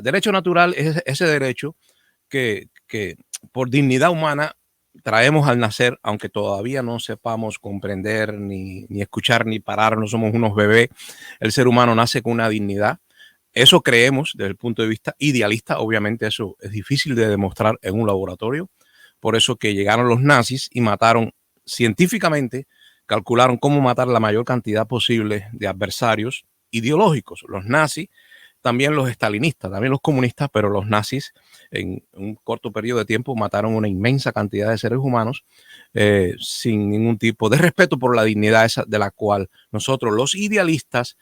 Derecho natural es ese derecho que por dignidad humana traemos al nacer, aunque todavía no sepamos comprender, ni escuchar, ni parar, no somos unos bebés. El ser humano nace con una dignidad. Eso creemos desde el punto de vista idealista. Obviamente eso es difícil de demostrar en un laboratorio. Por eso que llegaron los nazis y mataron científicamente, calcularon cómo matar la mayor cantidad posible de adversarios ideológicos. Los nazis, también los estalinistas, también los comunistas, pero los nazis en un corto periodo de tiempo mataron una inmensa cantidad de seres humanos sin ningún tipo de respeto por la dignidad esa de la cual nosotros los idealistas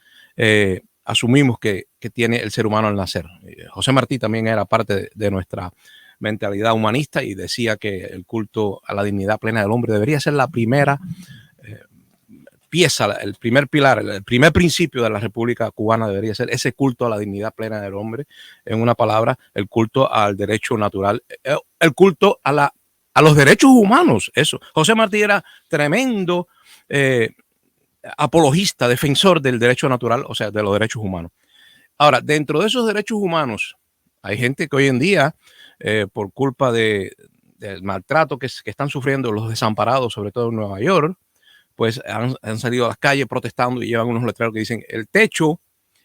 asumimos que tiene el ser humano al nacer. José Martí también era parte de nuestra mentalidad humanista y decía que el culto a la dignidad plena del hombre debería ser la primera pieza, el primer pilar, el primer principio de la República Cubana debería ser ese culto a la dignidad plena del hombre. En una palabra, el culto al derecho natural, el culto a los derechos humanos. Eso. José Martí era tremendo apologista, defensor del derecho natural, o sea, de los derechos humanos. Ahora, dentro de esos derechos humanos, hay gente que hoy en día, por culpa del maltrato que están sufriendo los desamparados, sobre todo en Nueva York, pues han salido a las calles protestando y llevan unos letreros que dicen el techo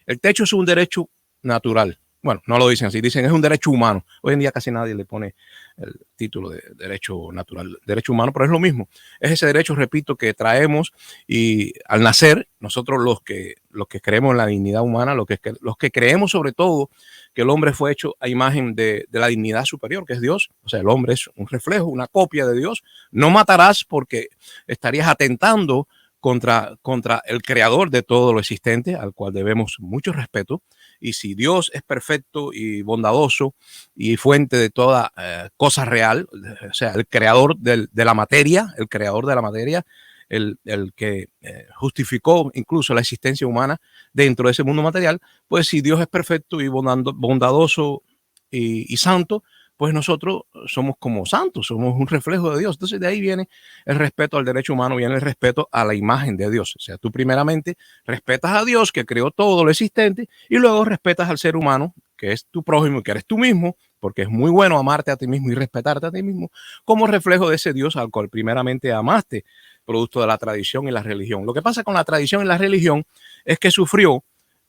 es un derecho natural. Bueno, no lo dicen así, dicen es un derecho humano. Hoy en día casi nadie le pone el título de derecho natural, derecho humano, pero es lo mismo. Es ese derecho, repito, que traemos y al nacer, nosotros los que creemos en la dignidad humana, los que creemos sobre todo que el hombre fue hecho a imagen de la dignidad superior, que es Dios. O sea, el hombre es un reflejo, una copia de Dios. No matarás porque estarías atentando contra el creador de todo lo existente, al cual debemos mucho respeto. Y si Dios es perfecto y bondadoso y fuente de toda cosa real, o sea, el creador de la materia, el que justificó incluso la existencia humana dentro de ese mundo material, pues si Dios es perfecto y bondadoso y santo, pues nosotros somos como santos, somos un reflejo de Dios. Entonces de ahí viene el respeto al derecho humano, viene el respeto a la imagen de Dios. O sea, tú primeramente respetas a Dios que creó todo lo existente y luego respetas al ser humano, que es tu prójimo, que eres tú mismo, porque es muy bueno amarte a ti mismo y respetarte a ti mismo como reflejo de ese Dios al cual primeramente amaste, producto de la tradición y la religión. Lo que pasa con la tradición y la religión es que sufrió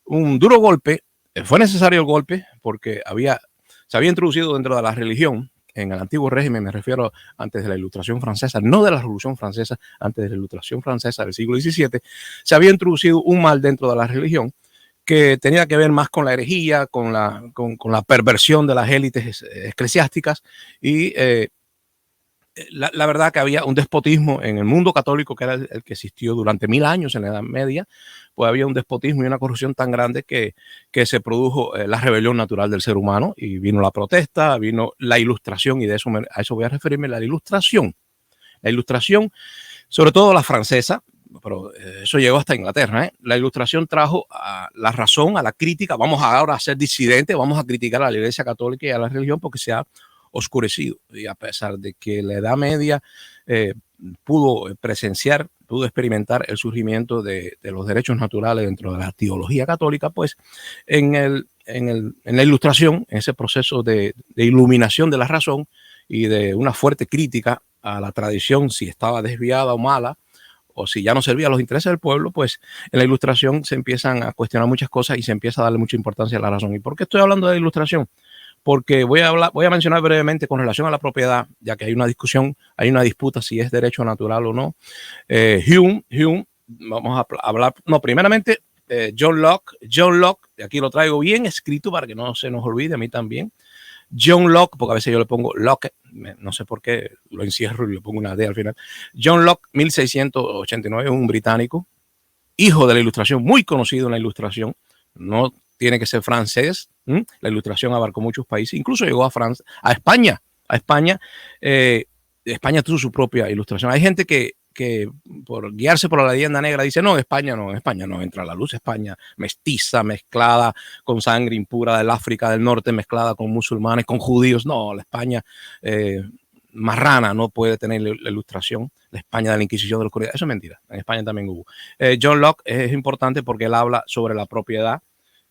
un duro golpe. Fue necesario el golpe porque se había introducido dentro de la religión, en el antiguo régimen, me refiero antes de la Ilustración Francesa, no de la Revolución Francesa, antes de la Ilustración Francesa del siglo XVII, se había introducido un mal dentro de la religión que tenía que ver más con la herejía, con la perversión de las élites eclesiásticas y la verdad que había un despotismo en el mundo católico que era el que existió durante 1000 años en la Edad Media, pues había un despotismo y una corrupción tan grande que se produjo la rebelión natural del ser humano y vino la protesta, vino la ilustración y a eso voy a referirme, la ilustración, sobre todo la francesa, pero eso llegó hasta Inglaterra. La ilustración trajo a la razón, a la crítica, vamos ahora a ser disidentes, vamos a criticar a la Iglesia Católica y a la religión porque se ha oscurecido. Y a pesar de que la Edad Media pudo experimentar el surgimiento de los derechos naturales dentro de la teología católica, pues en la ilustración, en ese proceso de iluminación de la razón y de una fuerte crítica a la tradición, si estaba desviada o mala, o si ya no servía a los intereses del pueblo, pues en la ilustración se empiezan a cuestionar muchas cosas y se empieza a darle mucha importancia a la razón. ¿Y por qué estoy hablando de la ilustración? Porque voy a mencionar brevemente con relación a la propiedad, ya que hay una discusión, hay una disputa si es derecho natural o no. Hume, vamos a hablar, no, primeramente John Locke, aquí lo traigo bien escrito para que no se nos olvide, a mí también. John Locke, porque a veces yo le pongo Locke, no sé por qué, lo encierro y le pongo una D al final. John Locke, 1689, un británico, hijo de la ilustración, muy conocido en la ilustración, no tiene que ser francés. La ilustración abarcó muchos países, incluso llegó a Francia, a España. España tuvo su propia ilustración. Hay gente que por guiarse por la leyenda negra dice, no, en España no entra la luz. España mestiza, mezclada con sangre impura del África del Norte, mezclada con musulmanes, con judíos. No, la España marrana no puede tener la ilustración. La España de la Inquisición de la Oscuridad, eso es mentira. En España también hubo. John Locke es importante porque él habla sobre la propiedad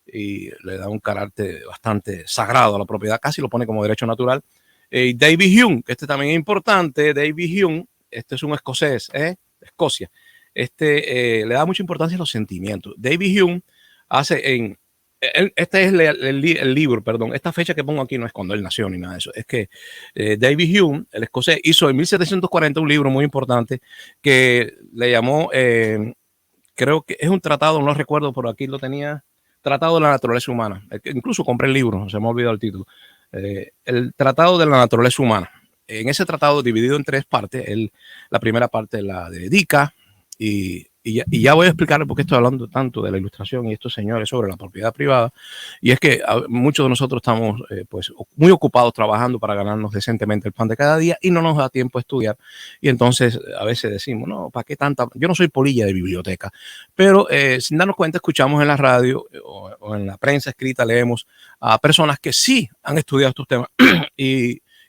y le da un carácter bastante sagrado a la propiedad, casi lo pone como derecho natural. David Hume, que este también es importante, David Hume, este es un escocés, de Escocia, le da mucha importancia a los sentimientos. David Hume hace este es el libro, perdón, esta fecha que pongo aquí no es cuando él nació ni nada de eso, es que David Hume, el escocés, hizo en 1740 un libro muy importante que le llamó, creo que es un tratado, no recuerdo, por aquí lo tenía, Tratado de la Naturaleza Humana. Incluso compré el libro, se me ha olvidado el título. El Tratado de la Naturaleza Humana. En ese tratado, dividido en 3 partes, la primera parte la dedica y ya voy a explicar por qué estoy hablando tanto de la ilustración y estos señores sobre la propiedad privada. Y es que muchos de nosotros estamos pues muy ocupados trabajando para ganarnos decentemente el pan de cada día y no nos da tiempo a estudiar. Y entonces a veces decimos, no, ¿para qué tanta? Yo no soy polilla de biblioteca, pero sin darnos cuenta escuchamos en la radio o en la prensa escrita, leemos a personas que sí han estudiado estos temas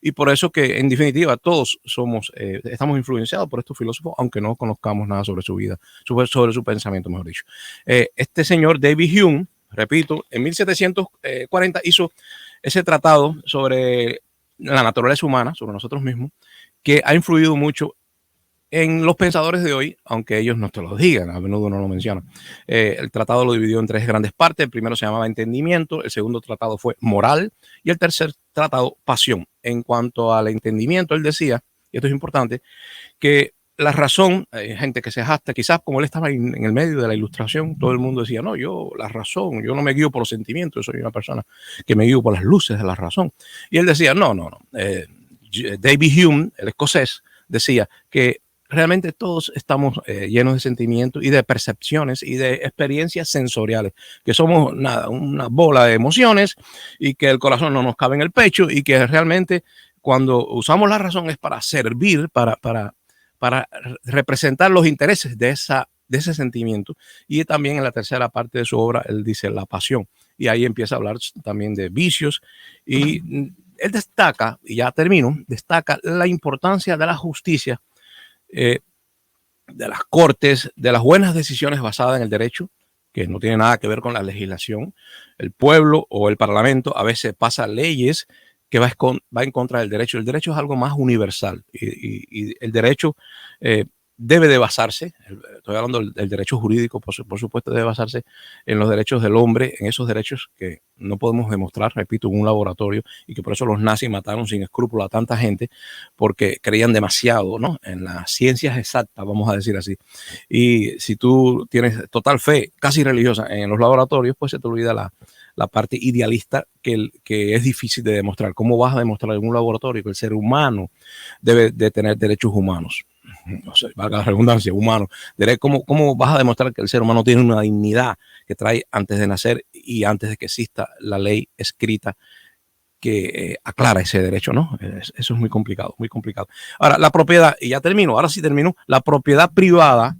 y por eso que, en definitiva, todos estamos influenciados por estos filósofos, aunque no conozcamos nada sobre su vida, sobre su pensamiento, mejor dicho. Este señor David Hume, repito, en 1740 hizo ese tratado sobre la naturaleza humana, sobre nosotros mismos, que ha influido mucho en los pensadores de hoy, aunque ellos no te lo digan, a menudo no lo mencionan. El tratado lo dividió en 3 grandes partes. El primero se llamaba entendimiento, el segundo tratado fue moral y el tercer tratado pasión. En cuanto al entendimiento, él decía, y esto es importante, que la razón, hay gente que se jacta, quizás como él estaba en el medio de la ilustración, todo el mundo decía, no, la razón, yo no me guío por los sentimientos, soy una persona que me guío por las luces de la razón. Y él decía, no. David Hume, el escocés, decía que realmente todos estamos llenos de sentimientos y de percepciones y de experiencias sensoriales, que somos nada, una bola de emociones y que el corazón no nos cabe en el pecho y que realmente cuando usamos la razón es para servir, para representar los intereses de ese sentimiento. Y también en la tercera parte de su obra, él dice la pasión. Y ahí empieza a hablar también de vicios. Y él destaca, y ya termino, destaca la importancia de la justicia, de las cortes, de las buenas decisiones basadas en el derecho, que no tiene nada que ver con la legislación. El pueblo o el parlamento a veces pasa leyes que va en contra del derecho. El derecho es algo más universal y el derecho debe de basarse, estoy hablando del derecho jurídico, por supuesto, debe basarse en los derechos del hombre, en esos derechos que no podemos demostrar, repito, en un laboratorio, y que por eso los nazis mataron sin escrúpulo a tanta gente, porque creían demasiado, ¿no?, en las ciencias exactas, vamos a decir así. Y si tú tienes total fe, casi religiosa, en los laboratorios, pues se te olvida la parte idealista que es difícil de demostrar. ¿Cómo vas a demostrar en un laboratorio que el ser humano debe de tener derechos humanos? No sé, valga la redundancia, humano. ¿Cómo vas a demostrar que el ser humano tiene una dignidad que trae antes de nacer y antes de que exista la ley escrita que aclara ese derecho, ¿no? Eso es muy complicado, muy complicado. Ahora, la propiedad, y ya termino, ahora sí termino, la propiedad privada,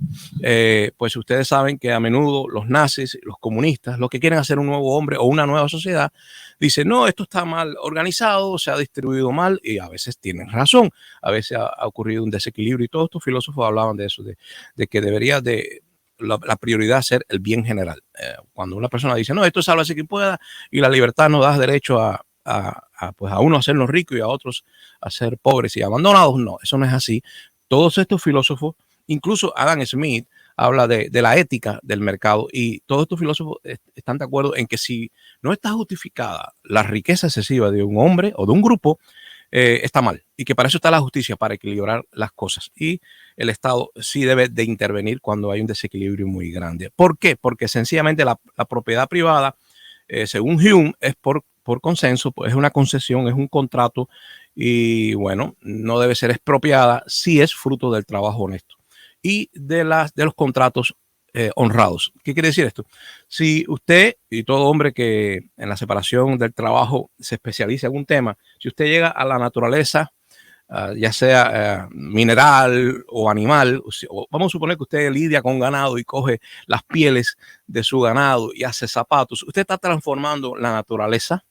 pues ustedes saben que a menudo los nazis, los comunistas, los que quieren hacer un nuevo hombre o una nueva sociedad, dicen, no, esto está mal organizado, se ha distribuido mal, y a veces tienen razón, a veces ha ocurrido un desequilibrio, y todos estos filósofos hablaban de eso, de que debería de la prioridad ser el bien general. Cuando una persona dice, no, esto es sálvese quien pueda, y la libertad no da derecho pues a uno a hacernos ricos y a otros a ser pobres y abandonados. No, eso no es así. Todos estos filósofos, incluso Adam Smith, habla de la ética del mercado, y todos estos filósofos están de acuerdo en que si no está justificada la riqueza excesiva de un hombre o de un grupo, está mal, y que para eso está la justicia, para equilibrar las cosas, y el Estado sí debe de intervenir cuando hay un desequilibrio muy grande. ¿Por qué? Porque sencillamente la propiedad privada, según Hume, es por consenso, pues es una concesión, es un contrato, y bueno, no debe ser expropiada si es fruto del trabajo honesto y de los contratos honrados. ¿Qué quiere decir esto? Si usted, y todo hombre que en la separación del trabajo se especializa en un tema, si usted llega a la naturaleza, ya sea mineral o animal, o vamos a suponer que usted lidia con ganado y coge las pieles de su ganado y hace zapatos, usted está transformando la naturaleza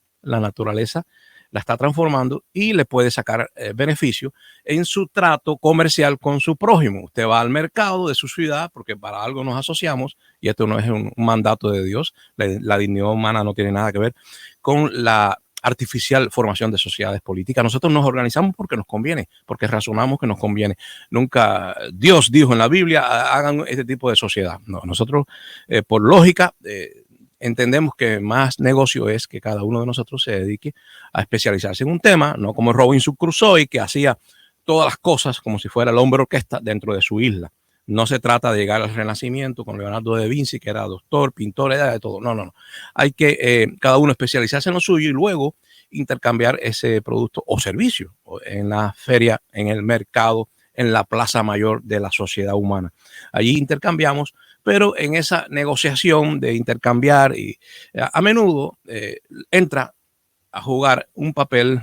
la está transformando y le puede sacar beneficio en su trato comercial con su prójimo. Usted va al mercado de su ciudad, porque para algo nos asociamos, y esto no es un mandato de Dios, la dignidad humana no tiene nada que ver con la artificial formación de sociedades políticas. Nosotros nos organizamos porque nos conviene, porque razonamos que nos conviene. Nunca Dios dijo en la Biblia, hagan este tipo de sociedad. No, nosotros, por lógica, entendemos que más negocio es que cada uno de nosotros se dedique a especializarse en un tema, no como Robinson Crusoe, que hacía todas las cosas como si fuera el hombre orquesta dentro de su isla. No se trata de llegar al Renacimiento con Leonardo da Vinci, que era doctor, pintor, era de todo. No, no, no. Hay que cada uno especializarse en lo suyo y luego intercambiar ese producto o servicio en la feria, en el mercado, en la plaza mayor de la sociedad humana. Allí intercambiamos, pero en esa negociación de intercambiar y a menudo entra a jugar un papel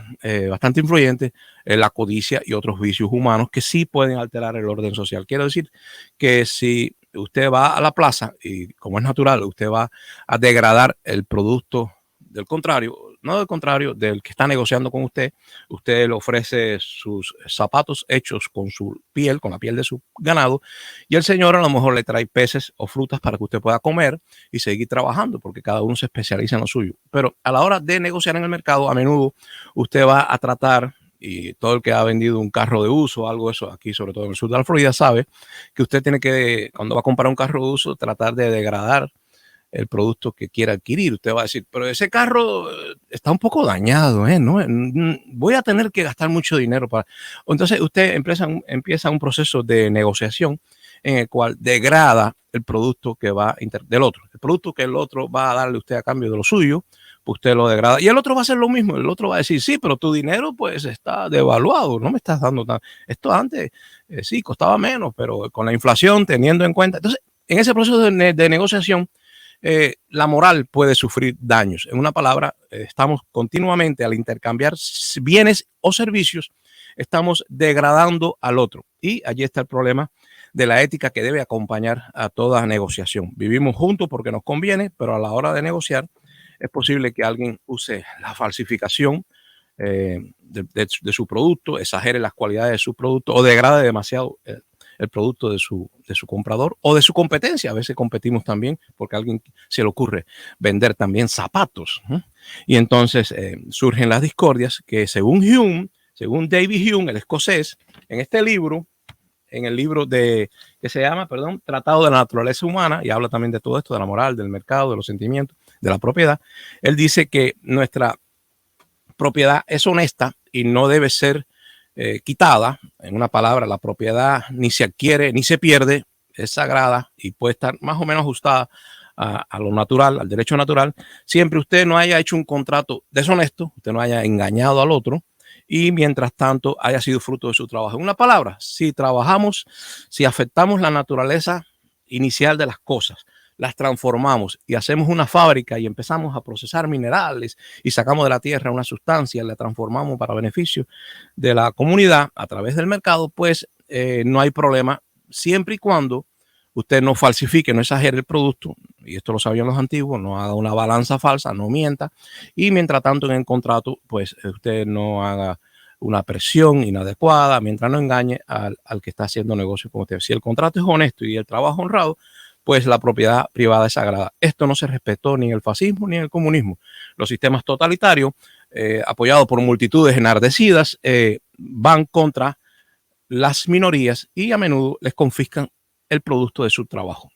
bastante influyente en la codicia y otros vicios humanos que sí pueden alterar el orden social. Quiero decir que si usted va a la plaza y como es natural, usted va a degradar el producto del contrario, no del contrario, del que está negociando con usted, usted le ofrece sus zapatos hechos con su piel, con la piel de su ganado, y el señor a lo mejor le trae peces o frutas para que usted pueda comer y seguir trabajando, porque cada uno se especializa en lo suyo. Pero a la hora de negociar en el mercado, a menudo usted va a tratar, y todo el que ha vendido un carro de uso, algo de eso, aquí sobre todo en el sur de la Florida, sabe que usted tiene que, cuando va a comprar un carro de uso, tratar de degradar el producto que quiera adquirir. Usted va a decir, pero ese carro está un poco dañado, ¿no? Voy a tener que gastar mucho dinero para... Entonces usted empieza un proceso de negociación en el cual degrada el producto que va del otro. El producto que el otro va a darle usted a cambio de lo suyo, pues usted lo degrada. Y el otro va a hacer lo mismo. El otro va a decir, sí, pero tu dinero pues está devaluado, no me estás dando tan... Esto antes sí costaba menos, pero con la inflación teniendo en cuenta... Entonces, en ese proceso de negociación, la moral puede sufrir daños. En una palabra, estamos continuamente al intercambiar bienes o servicios, estamos degradando al otro. Y allí está el problema de la ética que debe acompañar a toda negociación. Vivimos juntos porque nos conviene, pero a la hora de negociar es posible que alguien use la falsificación de su producto, exagere las cualidades de su producto o degrade demasiado el producto de su comprador o de su competencia. A veces competimos también porque a alguien se le ocurre vender también zapatos, ¿no? Y entonces surgen las discordias que según David Hume, el escocés, en este libro, en el libro que se llama, Tratado de la Naturaleza Humana, y habla también de todo esto, de la moral, del mercado, de los sentimientos, de la propiedad. Él dice que nuestra propiedad es honesta y no debe ser quitada. En una palabra, la propiedad ni se adquiere ni se pierde, es sagrada y puede estar más o menos ajustada a lo natural, al derecho natural. Siempre usted no haya hecho un contrato deshonesto, usted no haya engañado al otro y mientras tanto haya sido fruto de su trabajo. En una palabra, si trabajamos, si afectamos la naturaleza inicial de las cosas, las transformamos y hacemos una fábrica y empezamos a procesar minerales y sacamos de la tierra una sustancia, la transformamos para beneficio de la comunidad a través del mercado, pues no hay problema siempre y cuando usted no falsifique, no exagere el producto, y esto lo sabían los antiguos, no haga una balanza falsa, no mienta, y mientras tanto en el contrato, pues usted no haga una presión inadecuada, mientras no engañe al que está haciendo negocio con usted. Si el contrato es honesto y el trabajo honrado, pues la propiedad privada es sagrada. Esto no se respetó ni en el fascismo ni en el comunismo. Los sistemas totalitarios, apoyados por multitudes enardecidas, van contra las minorías y a menudo les confiscan el producto de su trabajo.